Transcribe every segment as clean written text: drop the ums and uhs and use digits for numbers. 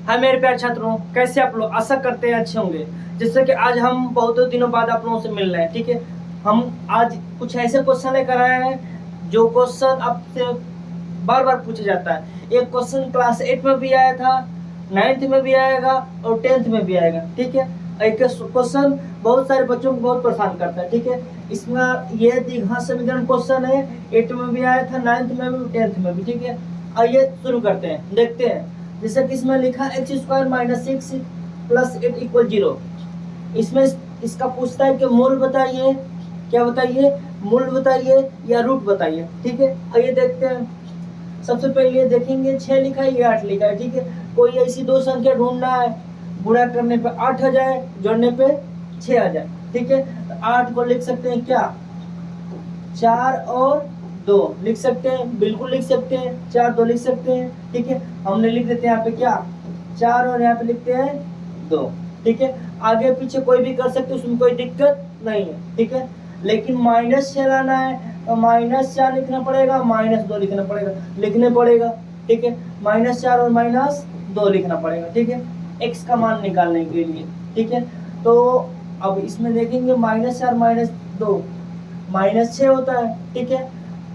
हाय मेरे प्यारे छात्रों, कैसे आप लोग? आशा करते हैं अच्छे होंगे। जैसे कि आज हम बहुत दिनों बाद आप लोगों से मिल रहे हैं, ठीक है। हम आज कुछ ऐसे क्वेश्चन लेकर आए हैं जो क्वेश्चन आपसे बार बार पूछा जाता है। एक क्वेश्चन क्लास 8 में भी आया था, 9th में भी आएगा और 10th में भी आएगा, ठीक है। एक क्वेश्चन बहुत सारे बच्चों को बहुत परेशान करता है, ठीक है। इसमें ये द्विघात समीकरण क्वेश्चन है, 8 में भी आया था, 9th में भी, 10th में भी, ठीक है। आइए शुरू करते हैं, देखते हैं। जैसे कि इसमें लिखा x square minus 6 plus 8 equal 0। इसमें इसका पूछता है कि मूल बताइए, क्या बताइए, मूल बताइए या रूट बताइए, ठीक है। आइए देखते हैं। सबसे पहले देखेंगे 6 लिखा है, ये 8 लिखा है, ठीक है। कोई ऐसी दो संख्या ढूंढना है, गुणा करने पे 8 आ जाए, जोड़ने पे 6 आ जाए, ठीक है। तो 8 को लिख सकते हैं क्या, 4 और 2 लिख सकते हैं, बिल्कुल लिख सकते हैं, 4 2 लिख सकते हैं, ठीक है। हमने लिख देते हैं यहाँ पे क्या, 4 और यहाँ पे लिखते हैं 2, ठीक है। आगे पीछे कोई भी कर सकते, उसमें कोई दिक्कत नहीं है, ठीक है। लेकिन माइनस 6 लाना है तो -4 लिखना पड़ेगा, -2 लिखना पड़ेगा, लिखने पड़ेगा, ठीक है। -4 और -2 लिखना पड़ेगा, ठीक है, x का मान निकालने के लिए, ठीक है। तो अब इसमें देखेंगे -4 -2 -6 होता है, ठीक है।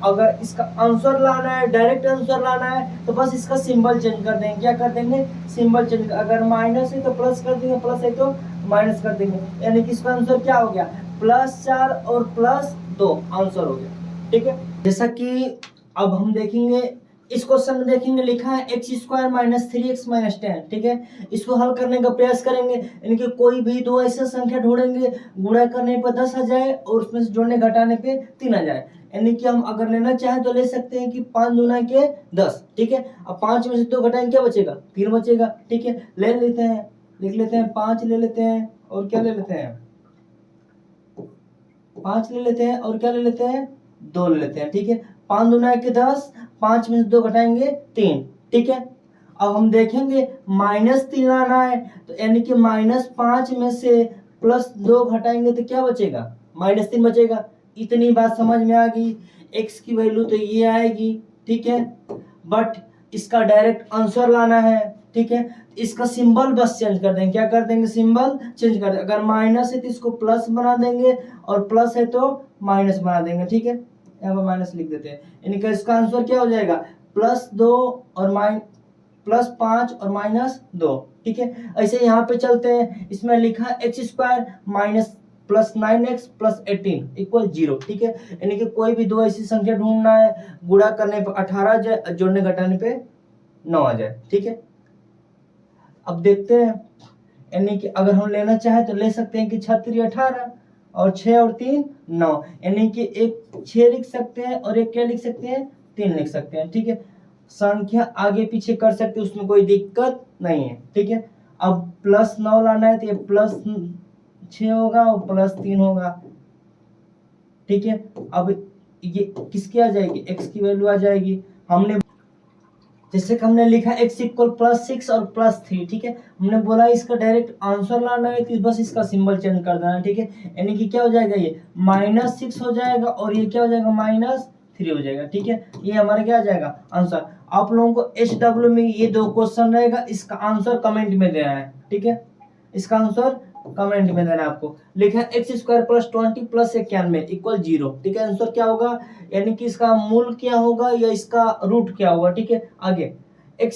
अगर इसका आंसर लाना है, डायरेक्ट आंसर लाना है, तो बस इसका सिंबल चेंज कर देंगे। क्या कर देंगे, सिंबल चेंज। अगर माइनस है तो प्लस कर देंगे, प्लस है तो माइनस कर देंगे, यानी कि इसका आंसर क्या हो गया, +4 और +2 आंसर हो गया, ठीक है। जैसा कि अब हम देखेंगे, इस क्वेश्चन में देखेंगे लिखा है x square minus 3x minus 10, ठीक है। इसको हल करने का प्रयास करेंगे, यानी कि कोई भी दो ऐसे संख्या ढूंढेंगे, गुणा करने पर 10 आ जाए और उसमें से जोड़ने घटाने पे 3 आ जाए। यानी कि हम अगर लेना चाहें तो ले सकते हैं कि 5 दूना के 10, ठीक है। अब 5 में से 2 घटाएंगे, क्या बचेगा, 3 बचेगा, ठीक है। ले लेते हैं, लिख लेते हैं 5 ले लेते हैं, और क्या ले लेते हैं, 5 ले लेते हैं, और क्या ले लेते हैं, 2 ले लेते हैं, ठीक है। 5 दूना के 10, 5 में से 2 घटाएंगे 3, ठीक है। अब हम देखेंगे -3 लाना है, तो यानी कि -5 में से +2 घटाएंगे तो क्या बचेगा, -3 बचेगा। इतनी बात समझ में आ गई। x की वैल्यू तो ये आएगी, ठीक है। बट इसका डायरेक्ट आंसर लाना है, ठीक है। इसका सिंबल बस चेंज कर देंगे, क्या कर देंगे, सिंबल चेंज कर देंगे। अगर माइनस है तो इसको प्लस बना देंगे, और प्लस है तो माइनस बना देंगे, ठीक है। यहाँ पर माइनस लिख देते हैं, यानी कि इसका आंसर क्या हो जाएगा, +2 और +5 और -2, ठीक है। ऐसे यहाँ पे चलते हैं। इसमें लिखा x square minus +9x + 18 equal 0, ठीक है। यानी कि कोई भी दो ऐसी संख्या ढूंढना है, गुणा करने पे 18 आ जाए, जोड़ने घटाने पे 9 आ जाए, ठीक है। अब देखते हैं, यानी कि अगर हम लेना चाहे तो ले सकते हैं कि 6 18 और 6 और 3 9, यानी कि एक 6 लिख सकते हैं और एक क्या लिख सकते हैं, 3 लिख सकते हैं, ठीक है। संख्या आगे पीछे कर सकते हैं, उसमें कोई दिक्कत नहीं है, ठीक है। अब +9 लाना है तो ये +6 होगा और +3 होगा, ठीक है। अब ये किसकी आ जाएगी, x की वैल्यू आ जाएगी। हमने जैसे कि हमने लिखा x इक्वल +6 और +3, ठीक है। हमने बोला इसका डायरेक्ट आंसर लाना है तो बस इसका सिंबल चेंज कर देना है, ठीक है। यानी कि क्या हो जाएगा, ये -6 हो जाएगा और ये क्या हो जाएगा, -3 हो जाएगा, ठीक है। ये हमारा क्या आ जाएगा, आंसर। आप लोगों को HW में ये दो क्वेश्चन रहेगा, इसका आंसर कमेंट में देना है, ठीक है। इसका आंसर कमेंट में देना है आपको। लिखा है एक्स स्क्वायर +20 + 91 इक्वल 0, ठीक है। आंसर क्या होगा, यानी कि इसका मूल क्या होगा या इसका रूट क्या होगा, ठीक है। आगे x